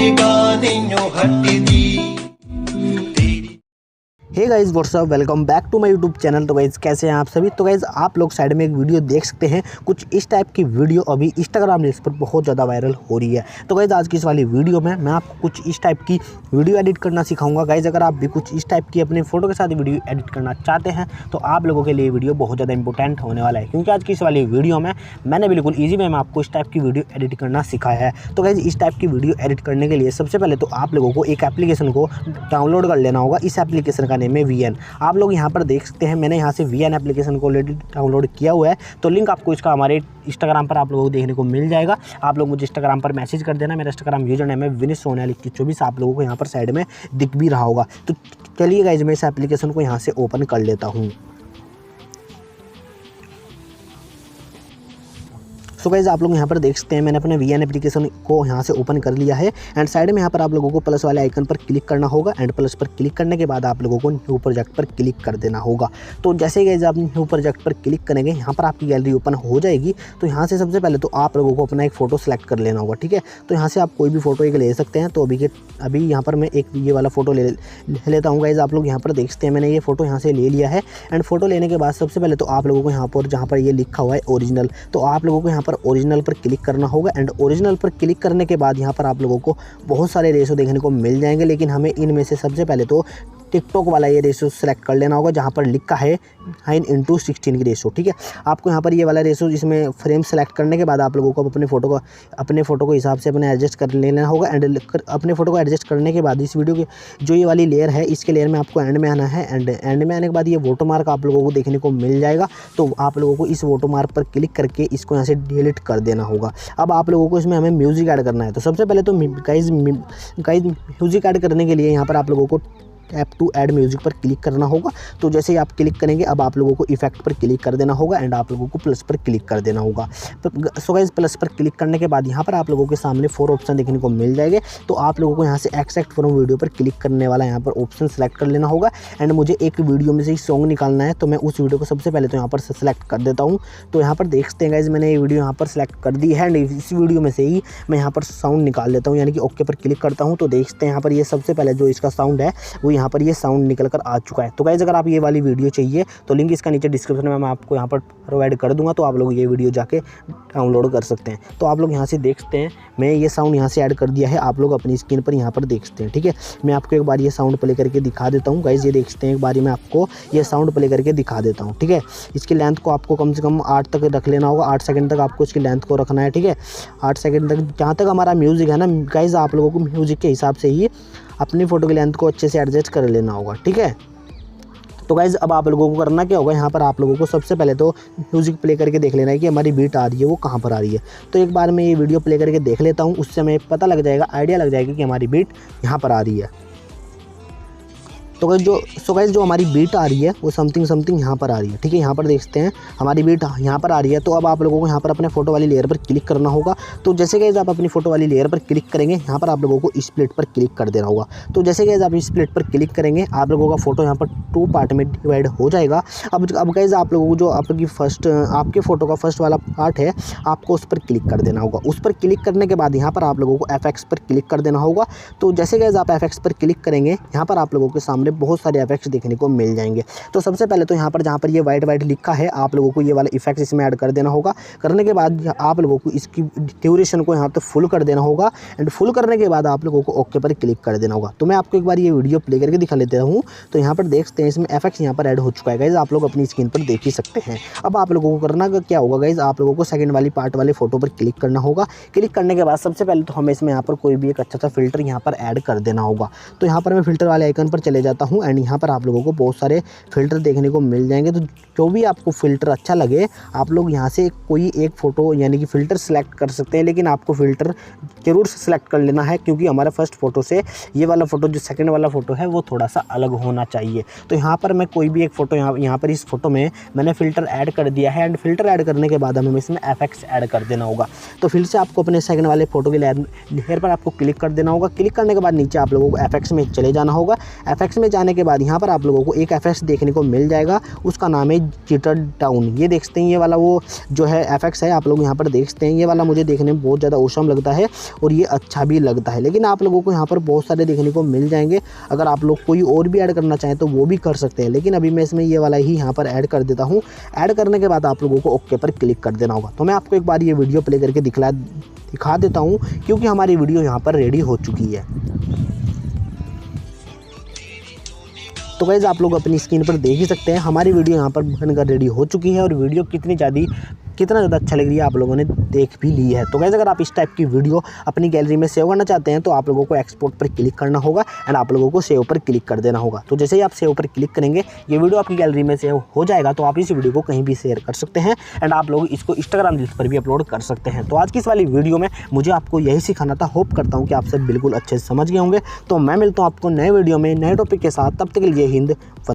Nigah Nhi Hatdi hey guys what's up, welcome back to my YouTube channel. तो guys कैसे हैं आप सभी। तो गाइज आप लोग साइड में एक वीडियो देख सकते हैं, कुछ इस टाइप की वीडियो अभी इंस्टाग्राम रील्स पर बहुत ज़्यादा वायरल हो रही है। तो गाइज आज की इस वाली वीडियो में मैं आपको कुछ इस टाइप की वीडियो एडिट करना सिखाऊंगा। गाइज अगर आप भी कुछ इस टाइप की अपने फोटो के साथ वीडियो एडिट करना चाहते हैं तो आप लोगों के लिए वीडियो बहुत ज़्यादा इंपॉर्टेंट होने वाला है, क्योंकि आज की इस वाली वीडियो में मैंने बिल्कुल ईजी वे में आपको इस टाइप की वीडियो एडिट करना सिखाया है। तो गाइज इस टाइप की वीडियो एडिट करने के लिए सबसे पहले तो आप लोगों को एक एप्लीकेशन को डाउनलोड कर लेना होगा। इस एप्लीकेशन का नेम है VN। आप लोग यहाँ पर देख सकते हैं, मैंने यहाँ से VN एप्लीकेशन को ऑलरेडी डाउनलोड किया हुआ है। तो लिंक आपको इसका हमारे इंस्टाग्राम पर आप लोगों को देखने को मिल जाएगा। आप लोग मुझे इंस्टाग्राम पर मैसेज कर देना। मेरा इंस्टाग्राम यूजर नेम है विनित सोनियाल 2124। आप लोगों को यहाँ पर साइड में दिख भी रहा होगा। तो चलिए गाइज मैं इस एप्लीकेशन को यहाँ से ओपन कर लेता हूँ। सो गाइज आप लोग यहाँ पर देख सकते हैं, मैंने अपने VN एप्लीकेशन को यहाँ से ओपन कर लिया है। एंड साइड में यहाँ पर आप लोगों को प्लस वाले आइकन पर क्लिक करना होगा। एंड प्लस पर क्लिक करने के बाद आप लोगों को न्यू प्रोजेक्ट पर क्लिक कर देना होगा। तो जैसे गाइज आप न्यू प्रोजेक्ट पर क्लिक करेंगे, यहाँ पर आपकी गैलरी ओपन हो जाएगी। तो यहाँ से सबसे पहले तो आप लोगों को अपना एक फ़ोटो सेलेक्ट कर लेना होगा, ठीक है। तो यहाँ से आप कोई भी फ़ोटो एक ले सकते हैं। तो अभी यहाँ पर मैं एक ये वाला फ़ोटो ले लेता हूँ। गाइज आप लोग यहाँ पर देख सकते हैं, मैंने ये फ़ोटो यहाँ से ले लिया है। एंड फोटो लेने के बाद सबसे पहले तो आप लोगों को यहाँ पर जहाँ पर ये लिखा हुआ है ओरिजिनल, तो आप लोगों को यहाँ पर ओरिजिनल पर क्लिक करना होगा। एंड ओरिजिनल पर क्लिक करने के बाद यहाँ पर आप लोगों को बहुत सारे रेशो देखने को मिल जाएंगे, लेकिन हमें इनमें से सबसे पहले तो टिकटॉक वाला ये रेशो सेलेक्ट कर लेना होगा, जहाँ पर लिखा है 9:16 की रेशो, ठीक है। आपको यहाँ पर ये वाला रेशो, इसमें फ्रेम सेलेक्ट करने के बाद आप लोगों को अपने फ़ोटो को हिसाब से अपने एडजस्ट कर लेना होगा। एंड अपने फ़ोटो को एडजस्ट करने के बाद इस वीडियो की जो ये वाली लेयर है, इसके लेयर में आपको एंड में आना है। एंड में आने के बाद ये वाटरमार्क आप लोगों को देखने को मिल जाएगा। तो आप लोगों को इस वाटरमार्क पर क्लिक करके इसको यहाँ से डिलीट कर देना होगा। अब आप लोगों को इसमें हमें म्यूज़िक ऐड करना है। तो सबसे पहले तो गाइज म्यूज़िक ऐड करने के लिए यहाँ पर आप लोगों को ऐप टू ऐड म्यूज़िक पर क्लिक करना होगा। तो जैसे ही आप क्लिक करेंगे, अब आप लोगों को इफेक्ट पर क्लिक कर देना होगा। एंड आप लोगों को प्लस पर क्लिक कर देना होगा। सो गाइस प्लस पर क्लिक करने के बाद यहाँ पर आप लोगों के सामने 4 ऑप्शन देखने को मिल जाएंगे। तो आप लोगों को यहाँ से एक्सट्रैक्ट फ्रॉम वीडियो पर क्लिक करने वाला यहाँ पर ऑप्शन सेलेक्ट कर लेना होगा। एंड मुझे एक वीडियो में से ही सॉन्ग निकालना है, तो मैं उस वीडियो को सबसे पहले तो यहाँ पर सेलेक्ट कर देता हूँ। तो यहाँ पर देखते हैं गाइस, मैंने ये वीडियो यहाँ पर सेलेक्ट कर दी है। एंड इस वीडियो में से ही मैं यहाँ पर साउंड निकाल लेता हूँ, यानी कि ओके पर क्लिक करता हूँ। तो देखते हैं यहाँ पर ये सबसे पहले जो इसका साउंड है वो यहाँ पर ये साउंड निकल कर आ चुका है। तो गाइज अगर आप ये वाली वीडियो चाहिए तो लिंक इसका नीचे डिस्क्रिप्शन में मैं आपको यहाँ पर प्रोवाइड कर दूंगा। तो आप लोग ये वीडियो जाके डाउनलोड कर सकते हैं। तो आप लोग यहाँ से देख सकते हैं, मैं ये साउंड यहाँ से ऐड कर दिया है। आप लोग अपनी स्क्रीन पर यहाँ पर देख सकते हैं, ठीक है। मैं आपको एक बार ये साउंड प्ले करके दिखा देता हूँ। गाइज ये देख सकते हैं, एक बार मैं आपको ये साउंड प्ले करके दिखा देता हूँ, ठीक है। इसकी लेंथ को आपको कम से कम 8 तक रख लेना होगा। 8 सेकंड तक आपको इसकी लेंथ को रखना है, ठीक है। 8 सेकंड तक। जहाँ तक हमारा म्यूज़िक है ना गाइज, आप लोगों को म्यूज़िक के हिसाब से ही अपनी फ़ोटो की लेंथ को अच्छे से एडजस्ट कर लेना होगा, ठीक है। तो गाइज़ अब आप लोगों को करना क्या होगा, यहाँ पर आप लोगों को सबसे पहले तो म्यूज़िक प्ले करके देख लेना है कि हमारी बीट आ रही है वो कहाँ पर आ रही है। तो एक बार मैं ये वीडियो प्ले करके देख लेता हूँ, उससे हमें पता लग जाएगा, आइडिया लग जाएगा कि हमारी बीट यहाँ पर आ रही है। तो गाइज जो हमारी बीट आ रही है वो समथिंग यहाँ पर आ रही है, ठीक है। यहाँ पर देखते हैं हमारी बीट यहाँ पर आ रही है। तो अब आप लोगों को यहाँ पर अपने फ़ोटो वाली लेयर पर क्लिक करना होगा। तो जैसे गाइज आप अपनी फ़ोटो वाली लेयर पर क्लिक करेंगे, यहाँ पर आप लोगों को स्प्लिट पर क्लिक कर देना होगा। तो जैसे गाइज आप स्प्लिट पर क्लिक करेंगे, आप लोगों का फ़ोटो यहाँ पर 2 पार्ट में डिवाइड हो जाएगा। अब गाइज आप लोगों को जो आपके फ़ोटो का फर्स्ट वाला पार्ट है, आपको उस पर क्लिक कर देना होगा। उस पर क्लिक करने के बाद यहाँ पर आप लोगों को FX पर क्लिक कर देना होगा। तो जैसे गाइज आप FX पर क्लिक करेंगे, यहाँ पर आप लोगों के सामने बहुत सारे इफेक्ट्स देखने को मिल जाएंगे। तो सबसे पहले तो यहाँ पर जहाँ पर ये वाइट लिखा है, आप लोगों को ये वाला इफेक्ट इसमें ऐड कर देना होगा। करने के बाद आप लोगों को इसकी ड्यूरेशन को यहाँ पे फुल कर देना होगा। एंड फुल करने के बाद आप लोगों को ओके पर क्लिक कर देना होगा। तो मैं आपको एक बार ये वीडियो प्ले करके दिखा लेता हूँ। तो यहाँ पर देखते हैं, इसमें इफेक्ट्स यहाँ पर ऐड हो चुका है गाइज, आप लोग अपनी स्क्रीन पर देख ही सकते हैं। अब आप लोगों को करना क्या होगा गाइज, आप लोगों को सेकंड वाली पार्ट वाले फोटो पर क्लिक करना होगा। क्लिक करने के बाद सबसे पहले तो हमें इसमें यहाँ पर कोई भी एक अच्छा सा फिल्टर यहाँ पर ऐड कर देना होगा। तो यहाँ पर मैं फिल्टर वाले आइकन पर चले जाता हूँ। एंड यहाँ पर आप लोगों को बहुत सारे फ़िल्टर देखने को मिल जाएंगे। तो जो भी आपको फ़िल्टर अच्छा लगे, आप लोग यहाँ से कोई एक फ़ोटो यानी कि फ़िल्टर सेलेक्ट कर सकते हैं। लेकिन आपको फ़िल्टर ज़रूर सेलेक्ट कर लेना है, क्योंकि हमारा फर्स्ट फ़ोटो से ये वाला फ़ोटो जो सेकंड वाला फ़ोटो है वो थोड़ा सा अलग होना चाहिए। तो यहाँ पर मैं कोई भी एक फ़ोटो यहाँ पर इस फ़ोटो में मैंने फ़िल्टर ऐड कर दिया है। एंड फ़िल्टर ऐड करने के बाद हमें इसमें एफेक्ट्स ऐड कर देना होगा। तो फिर से आपको अपने सेकंड वाले फ़ोटो के लेयर पर आपको क्लिक कर देना होगा। क्लिक करने के बाद नीचे आप लोगों को एफेक्ट्स में चले जाना होगा। एफेक्ट्स में में जाने के बाद यहाँ पर आप लोगों को एक एफएक्स देखने को मिल जाएगा, उसका नाम है जिटर डाउन। ये देखते हैं, ये वाला वो जो है एफएक्स है, आप लोग यहाँ पर देखते हैं। ये वाला मुझे देखने में बहुत ज़्यादा औसम लगता है और ये अच्छा भी लगता है, लेकिन आप लोगों को यहाँ पर बहुत सारे देखने को मिल जाएंगे। अगर आप लोग कोई और भी ऐड करना चाहें तो वो भी कर सकते हैं, लेकिन अभी मैं इसमें ये वाला ही यहाँ पर ऐड कर देता हूँ। ऐड करने के बाद आप लोगों को ओके पर क्लिक कर देना होगा। तो मैं आपको एक बार ये वीडियो प्ले करके दिखा देता हूँ, क्योंकि हमारी वीडियो यहाँ पर रेडी हो चुकी है। तो गाइस आप लोग अपनी स्क्रीन पर देख ही सकते हैं, हमारी वीडियो यहाँ पर बनकर रेडी हो चुकी है और वीडियो कितना ज़्यादा अच्छा लग रही है आप लोगों ने देख भी ली है। तो गाइस अगर आप इस टाइप की वीडियो अपनी गैलरी में सेव करना चाहते हैं तो आप लोगों को एक्सपोर्ट पर क्लिक करना होगा एंड आप लोगों को सेव पर क्लिक कर देना होगा। तो जैसे ही आप सेव पर क्लिक करेंगे ये वीडियो आपकी गैलरी में सेव हो जाएगा, तो आप इस वीडियो को कहीं भी शेयर कर सकते हैं एंड आप लोग इसको इंस्टाग्राम रील्स पर भी अपलोड कर सकते हैं। तो आज की इस वाली वीडियो में मुझे आपको यही सिखाना था। होप करता हूँ कि आप सब बिल्कुल अच्छे से समझ गए होंगे। तो मैं मिलता हूँ आपको नए वीडियो में नए टॉपिक के साथ, तब तक के लिए हिंद।